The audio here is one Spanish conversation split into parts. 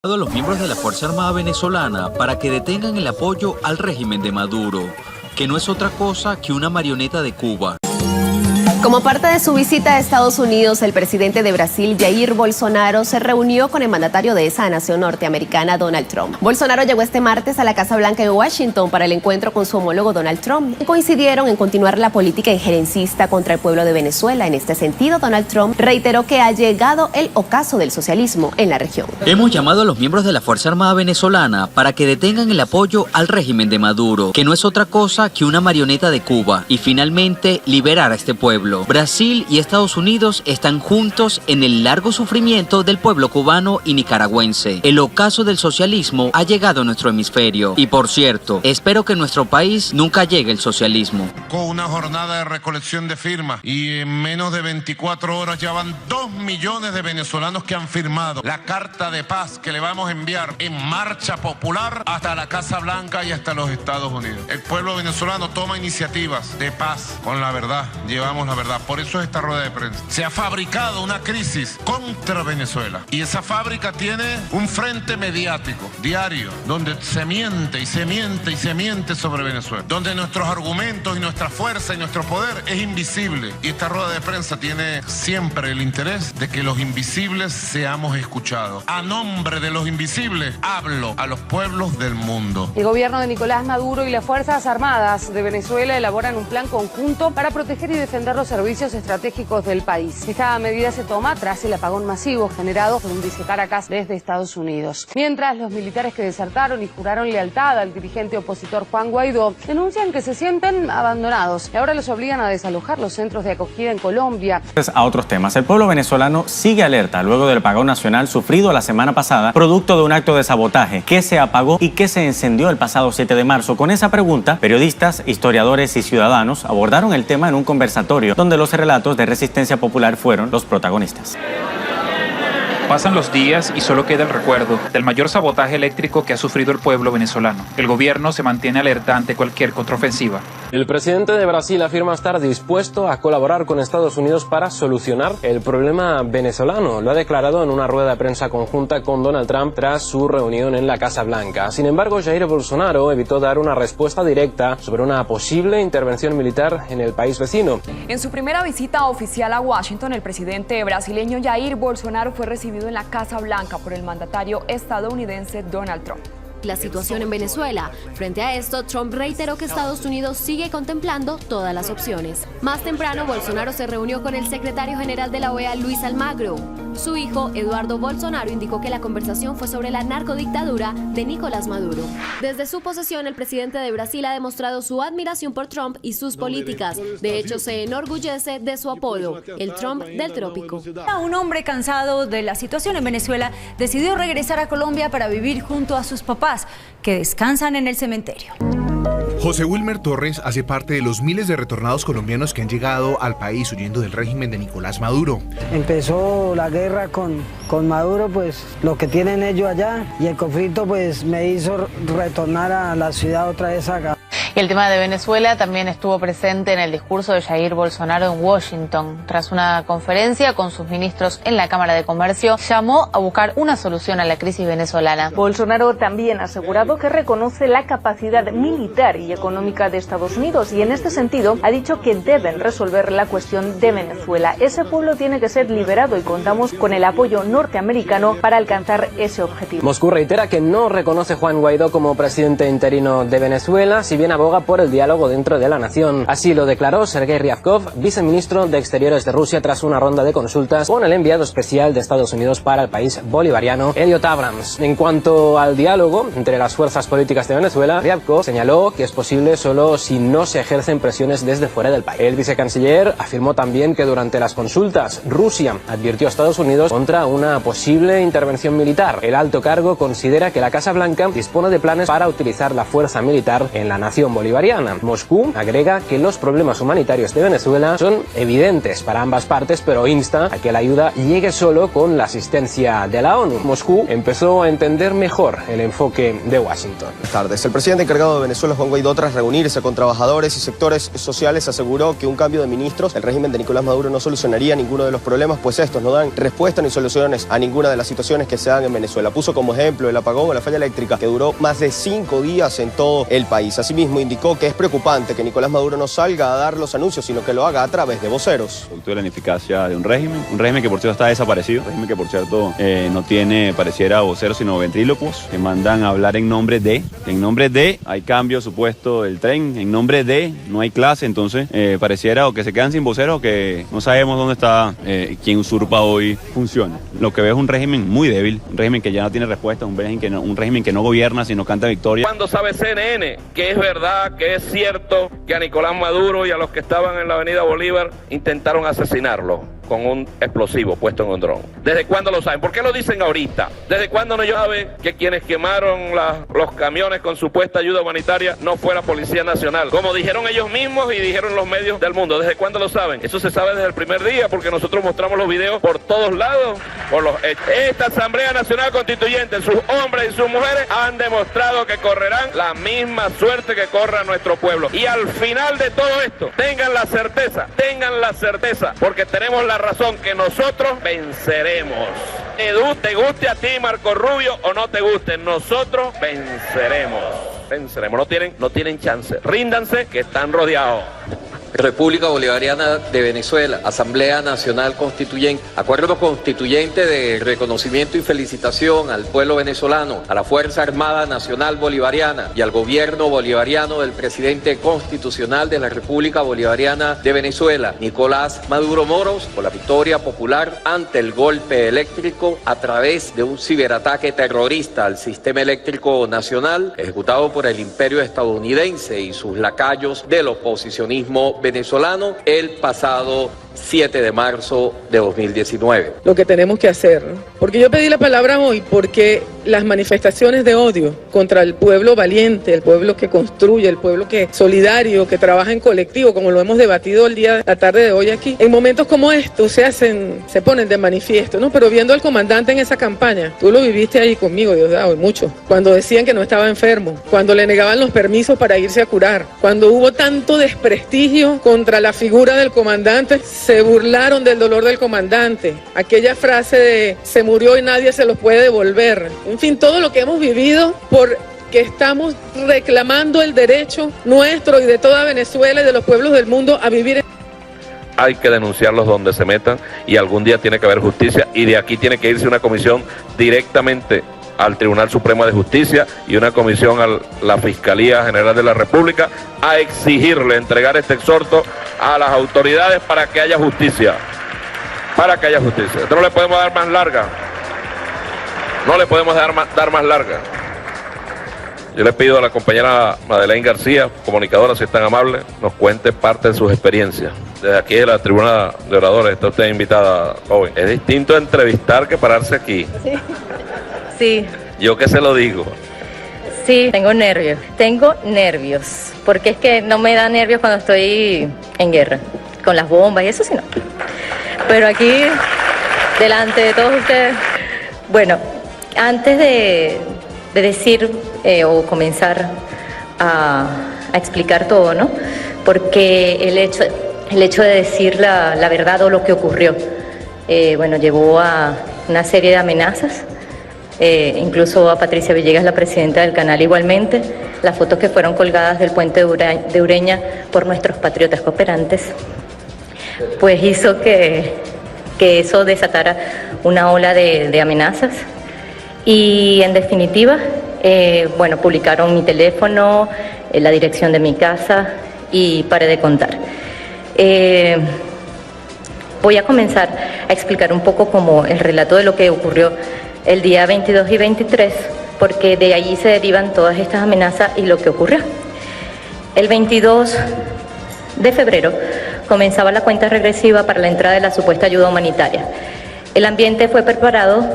A los miembros de la Fuerza Armada venezolana para que detengan el apoyo al régimen de Maduro, que no es otra cosa que una marioneta de Cuba. Como parte de su visita a Estados Unidos, el presidente de Brasil, Jair Bolsonaro, se reunió con el mandatario de esa nación norteamericana, Donald Trump. Bolsonaro llegó este martes a la Casa Blanca en Washington para el encuentro con su homólogo Donald Trump. Coincidieron en continuar la política injerencista contra el pueblo de Venezuela. En este sentido, Donald Trump reiteró que ha llegado el ocaso del socialismo en la región. Hemos llamado a los miembros de la Fuerza Armada venezolana para que detengan el apoyo al régimen de Maduro, que no es otra cosa que una marioneta de Cuba, y finalmente liberar a este pueblo. Brasil y Estados Unidos están juntos en el largo sufrimiento del pueblo cubano y nicaragüense. El ocaso del socialismo ha llegado a nuestro hemisferio y, por cierto, espero que en nuestro país nunca llegue el socialismo. Con una jornada de recolección de firmas y en menos de 24 horas ya van 2 millones de venezolanos que han firmado la carta de paz que le vamos a enviar en marcha popular hasta la Casa Blanca y hasta los Estados Unidos. El pueblo venezolano toma iniciativas de paz con la verdad. Llevamos la verdad. Por eso esta rueda de prensa. Se ha fabricado una crisis contra Venezuela y esa fábrica tiene un frente mediático diario donde se miente y se miente y se miente sobre Venezuela, donde nuestros argumentos y nuestra fuerza y nuestro poder es invisible, y esta rueda de prensa tiene siempre el interés de que los invisibles seamos escuchados. A nombre de los invisibles hablo a los pueblos del mundo. El gobierno de Nicolás Maduro y las Fuerzas Armadas de Venezuela elaboran un plan conjunto para proteger y defender los servicios estratégicos del país. Esta medida se toma tras el apagón masivo generado por un dice Caracas desde Estados Unidos. Mientras, los militares que desertaron y juraron lealtad al dirigente opositor Juan Guaidó denuncian que se sienten abandonados y ahora los obligan a desalojar los centros de acogida en Colombia. A otros temas, el pueblo venezolano sigue alerta luego del apagón nacional sufrido la semana pasada, producto de un acto de sabotaje que se apagó y que se encendió el pasado 7 de marzo. Con esa pregunta, periodistas, historiadores y ciudadanos abordaron el tema en un conversatorio donde los relatos de resistencia popular fueron los protagonistas. Pasan los días y solo queda el recuerdo del mayor sabotaje eléctrico que ha sufrido el pueblo venezolano. El gobierno se mantiene alerta ante cualquier contraofensiva. El presidente de Brasil afirma estar dispuesto a colaborar con Estados Unidos para solucionar el problema venezolano. Lo ha declarado en una rueda de prensa conjunta con Donald Trump tras su reunión en la Casa Blanca. Sin embargo, Jair Bolsonaro evitó dar una respuesta directa sobre una posible intervención militar en el país vecino. En su primera visita oficial a Washington, el presidente brasileño Jair Bolsonaro fue recibido en la Casa Blanca por el mandatario estadounidense Donald Trump. La situación en Venezuela. Frente a esto, Trump reiteró que Estados Unidos sigue contemplando todas las opciones. Más temprano, Bolsonaro se reunió con el secretario general de la OEA, Luis Almagro. Su hijo, Eduardo Bolsonaro, indicó que la conversación fue sobre la narcodictadura de Nicolás Maduro. Desde su posesión, el presidente de Brasil ha demostrado su admiración por Trump y sus políticas. De hecho, se enorgullece de su apodo, el Trump del trópico. Un hombre cansado de la situación en Venezuela decidió regresar a Colombia para vivir junto a sus papás, que descansan en el cementerio. José Wilmer Torres hace parte de los miles de retornados colombianos que han llegado al país huyendo del régimen de Nicolás Maduro. Empezó la guerra con Maduro, pues lo que tienen ellos allá, y el conflicto pues me hizo retornar a la ciudad otra vez acá. Y el tema de Venezuela también estuvo presente en el discurso de Jair Bolsonaro en Washington. Tras una conferencia con sus ministros en la Cámara de Comercio, llamó a buscar una solución a la crisis venezolana. Bolsonaro también ha asegurado que reconoce la capacidad militar y económica de Estados Unidos y en este sentido ha dicho que deben resolver la cuestión de Venezuela. Ese pueblo tiene que ser liberado y contamos con el apoyo norteamericano para alcanzar ese objetivo. Moscú reitera que no reconoce a Juan Guaidó como presidente interino de Venezuela, si bien aboga por el diálogo dentro de la nación. Así lo declaró Sergei Ryabkov, viceministro de Exteriores de Rusia, tras una ronda de consultas con el enviado especial de Estados Unidos para el país bolivariano, Elliot Abrams. En cuanto al diálogo entre las fuerzas políticas de Venezuela, Ryabkov señaló que es posible solo si no se ejercen presiones desde fuera del país. El vicecanciller afirmó también que durante las consultas Rusia advirtió a Estados Unidos contra una posible intervención militar. El alto cargo considera que la Casa Blanca dispone de planes para utilizar la fuerza militar en la nación bolivariana. bolivariana. Moscú agrega que los problemas humanitarios de Venezuela son evidentes para ambas partes, pero insta a que la ayuda llegue solo con la asistencia de la ONU. Moscú empezó a entender mejor el enfoque de Washington. Buenas tardes. El presidente encargado de Venezuela, Juan Guaidó, tras reunirse con trabajadores y sectores sociales, aseguró que un cambio de ministros, el régimen de Nicolás Maduro no solucionaría ninguno de los problemas, pues estos no dan respuesta ni soluciones a ninguna de las situaciones que se dan en Venezuela. Puso como ejemplo el apagón o la falla eléctrica que duró más de 5 días en todo el país. Asimismo, indicó que es preocupante que Nicolás Maduro no salga a dar los anuncios, sino que lo haga a través de voceros. Producto de la ineficacia de un régimen que por cierto está desaparecido, un régimen que por cierto no tiene, pareciera, voceros, sino ventrílocos, que mandan a hablar en nombre de, hay cambio supuesto del tren, en nombre de, no hay clase, entonces pareciera o que se quedan sin voceros o que no sabemos dónde está quien usurpa hoy funciona. Lo que veo es un régimen muy débil, un régimen que ya no tiene respuesta, un régimen que no gobierna sino canta victoria. Cuando sabe CNN que es verdad, que es cierto que a Nicolás Maduro y a los que estaban en la avenida Bolívar intentaron asesinarlo con un explosivo puesto en un dron? ¿Desde cuándo lo saben? ¿Por qué lo dicen ahorita? ¿Desde cuándo no saben que quienes quemaron los camiones con supuesta ayuda humanitaria no fue la Policía Nacional? Como dijeron ellos mismos y dijeron los medios del mundo. ¿Desde cuándo lo saben? Eso se sabe desde el primer día porque nosotros mostramos los videos por todos lados, por los hechos. Esta Asamblea Nacional Constituyente, sus hombres y sus mujeres han demostrado que correrán la misma suerte que corra nuestro pueblo. Y al final de todo esto, tengan la certeza, porque tenemos la razón, que nosotros venceremos. Te guste a ti, Marco Rubio, o no te guste, nosotros venceremos. No tienen chance. Ríndanse, que están rodeados. República Bolivariana de Venezuela, Asamblea Nacional Constituyente, acuerdo constituyente de reconocimiento y felicitación al pueblo venezolano, a la Fuerza Armada Nacional Bolivariana y al gobierno bolivariano del presidente constitucional de la República Bolivariana de Venezuela, Nicolás Maduro Moros, por la victoria popular ante el golpe eléctrico a través de un ciberataque terrorista al sistema eléctrico nacional ejecutado por el imperio estadounidense y sus lacayos del oposicionismo venezolano el pasado 7 de marzo de 2019. Lo que tenemos que hacer, porque yo pedí la palabra hoy porque las manifestaciones de odio contra el pueblo valiente, el pueblo que construye, el pueblo que es solidario, que trabaja en colectivo, como lo hemos debatido la tarde de hoy aquí, en momentos como estos se ponen de manifiesto, ¿no? Pero viendo al comandante en esa campaña, tú lo viviste ahí conmigo, Diosdado, y mucho, cuando decían que no estaba enfermo, cuando le negaban los permisos para irse a curar, cuando hubo tanto desprestigio contra la figura del comandante, se burlaron del dolor del comandante, aquella frase de se murió y nadie se lo puede devolver, en fin, todo lo que hemos vivido porque estamos reclamando el derecho nuestro y de toda Venezuela y de los pueblos del mundo a vivir. Hay que denunciarlos donde se metan y algún día tiene que haber justicia y de aquí tiene que irse una comisión directamente al Tribunal Supremo de Justicia y una comisión a la Fiscalía General de la República a exigirle entregar este exhorto a las autoridades para que haya justicia. Esto no le podemos dar más larga. Dar más larga. Yo le pido a la compañera Madeleine García, comunicadora, si es tan amable, nos cuente parte de sus experiencias. Desde aquí de la tribuna de oradores está usted invitada, joven. Es distinto entrevistar que pararse aquí. Sí. Yo que se lo digo. Sí, tengo nervios, porque es que no me da nervios cuando estoy en guerra, con las bombas y eso sí no. Pero aquí, delante de todos ustedes, bueno, antes de decir o comenzar a explicar todo, ¿no? Porque el hecho de decir la verdad o lo que ocurrió, bueno, llevó a una serie de amenazas. Incluso a Patricia Villegas, la presidenta del canal, igualmente, las fotos que fueron colgadas del puente de Ureña por nuestros patriotas cooperantes, pues hizo que eso desatara una ola de amenazas y en definitiva, bueno, publicaron mi teléfono, la dirección de mi casa y paré de contar. Voy a comenzar a explicar un poco como el relato de lo que ocurrió el día 22 y 23, porque de allí se derivan todas estas amenazas y lo que ocurrió. El 22 de febrero comenzaba la cuenta regresiva para la entrada de la supuesta ayuda humanitaria. El ambiente fue preparado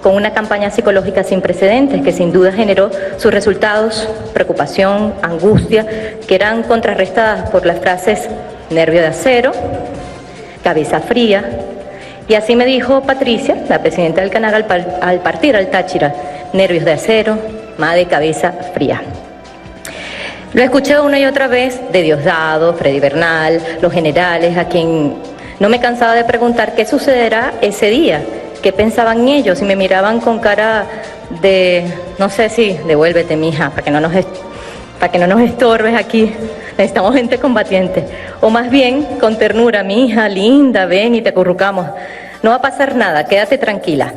con una campaña psicológica sin precedentes que sin duda generó sus resultados, preocupación, angustia, que eran contrarrestadas por las frases nervio de acero, cabeza fría, y así me dijo Patricia, la presidenta del canal, al partir al Táchira: nervios de acero, madre cabeza fría. Lo escuché una y otra vez de Diosdado, Freddy Bernal, los generales, a quien no me cansaba de preguntar qué sucederá ese día, qué pensaban ellos, y me miraban con cara de, no sé si, devuélvete mija, para que no nos estorbes aquí, necesitamos gente combatiente, o más bien con ternura: mi hija linda, ven y te acurrucamos, no va a pasar nada, quédate tranquila.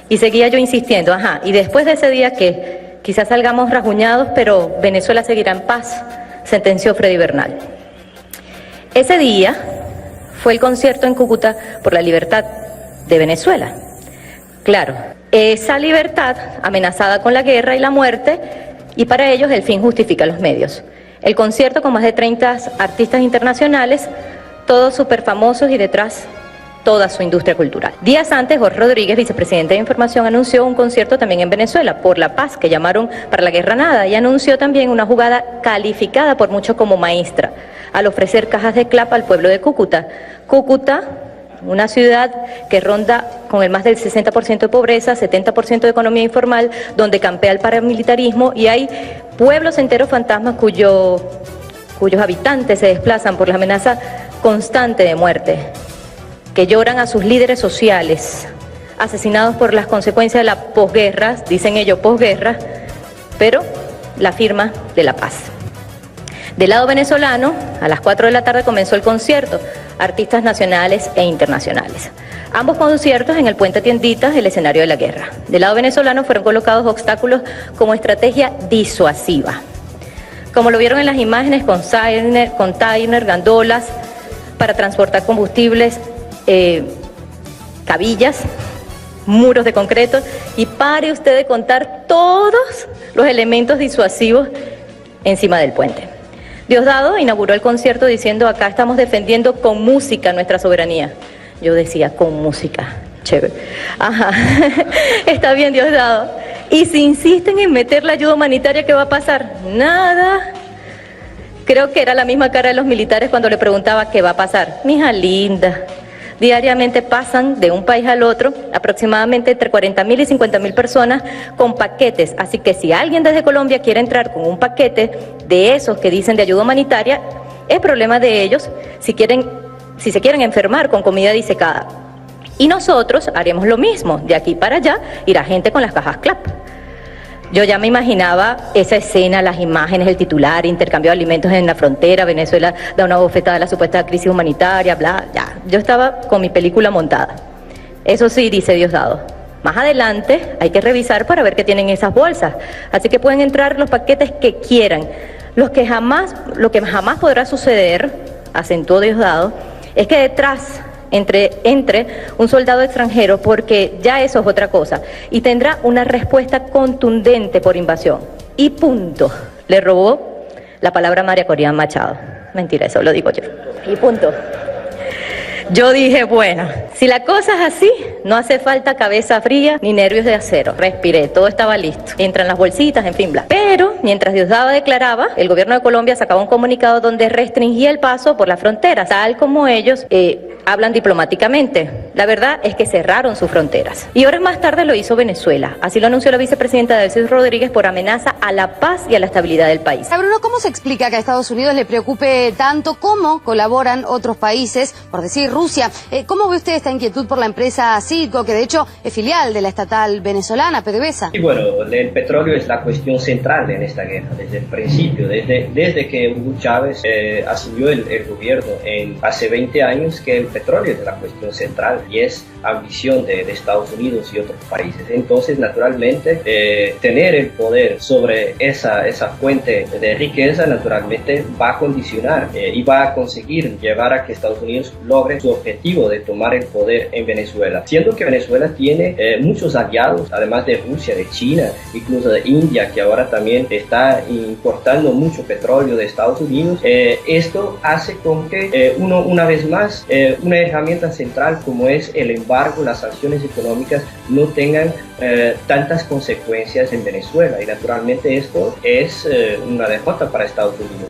Y seguía yo insistiendo: ajá, y después de ese día que quizás salgamos rasguñados, pero Venezuela seguirá en paz, sentenció Freddy Bernal. Ese día fue el concierto en Cúcuta por la libertad de Venezuela. Claro, esa libertad amenazada con la guerra y la muerte, y para ellos el fin justifica los medios. El concierto con más de 30 artistas internacionales, todos súper famosos, y detrás toda su industria cultural. Días antes, Jorge Rodríguez, vicepresidente de Información, anunció un concierto también en Venezuela, por la paz, que llamaron para la guerra nada, y anunció también una jugada calificada por muchos como maestra, al ofrecer cajas de clap al pueblo de Cúcuta. Cúcuta, una ciudad que ronda con el más del 60% de pobreza, 70% de economía informal, donde campea el paramilitarismo, y hay pueblos enteros fantasmas cuyos habitantes se desplazan por la amenaza constante de muerte, que lloran a sus líderes sociales, asesinados por las consecuencias de la posguerra, dicen ellos posguerra, pero la firma de la paz. Del lado venezolano, a las 4 de la tarde comenzó el concierto, artistas nacionales e internacionales. Ambos conciertos en el Puente Tienditas, el escenario de la guerra. Del lado venezolano fueron colocados obstáculos como estrategia disuasiva, como lo vieron en las imágenes, container, gandolas para transportar combustibles, cabillas, muros de concreto, y pare usted de contar todos los elementos disuasivos encima del puente. Diosdado inauguró el concierto diciendo: acá estamos defendiendo con música nuestra soberanía. Yo decía: con música, chévere. Ajá, está bien, Diosdado. Y si insisten en meter la ayuda humanitaria, ¿qué va a pasar? Nada. Creo que era la misma cara de los militares cuando le preguntaba qué va a pasar. Mija linda. Diariamente pasan de un país al otro aproximadamente entre 40.000 y 50.000 personas con paquetes, así que si alguien desde Colombia quiere entrar con un paquete de esos que dicen de ayuda humanitaria, es problema de ellos si se quieren enfermar con comida disecada. Y nosotros haremos lo mismo, de aquí para allá irá gente con las cajas CLAP. Yo ya me imaginaba esa escena, las imágenes, el titular: intercambio de alimentos en la frontera, Venezuela da una bofetada a la supuesta crisis humanitaria, bla, ya. Yo estaba con mi película montada. Eso sí, dice Diosdado, más adelante hay que revisar para ver qué tienen esas bolsas. Así que pueden entrar los paquetes que quieran. Lo que jamás podrá suceder, acentuó Diosdado, es que detrás entre un soldado extranjero, porque ya eso es otra cosa, y tendrá una respuesta contundente por invasión. Y punto. Le robó la palabra a María Corina Machado. Mentira, eso lo digo yo. Y punto. Yo dije, bueno, si la cosa es así, no hace falta cabeza fría ni nervios de acero. Respiré, todo estaba listo. Entran las bolsitas, en fin, bla. Pero, mientras Diosdado declaraba, el gobierno de Colombia sacaba un comunicado donde restringía el paso por las fronteras, tal como ellos hablan diplomáticamente. La verdad es que cerraron sus fronteras. Y horas más tarde lo hizo Venezuela. Así lo anunció la vicepresidenta Delcy Rodríguez por amenaza a la paz y a la estabilidad del país. Bruno, ¿cómo se explica que a Estados Unidos le preocupe tanto? ¿Cómo colaboran otros países, por decir Rusia? ¿Cómo ve usted esta inquietud por la empresa Citgo, que de hecho es filial de la estatal venezolana, PDVSA? Y bueno, el petróleo es la cuestión central en esta guerra, desde el principio, desde que Hugo Chávez asumió el gobierno hace 20 años, que el petróleo es la cuestión central y es ambición de Estados Unidos y otros países. Entonces, naturalmente, tener el poder sobre esa fuente de riqueza, naturalmente, va a condicionar y va a conseguir llevar a que Estados Unidos logre su objetivo de tomar el poder en Venezuela. Siendo que Venezuela tiene muchos aliados, además de Rusia, de China, incluso de India, que ahora también está importando mucho petróleo de Estados Unidos. Esto hace con que una vez más, una herramienta central como es el embargo, las sanciones económicas, no tengan tantas consecuencias en Venezuela, y naturalmente esto es una derrota para Estados Unidos.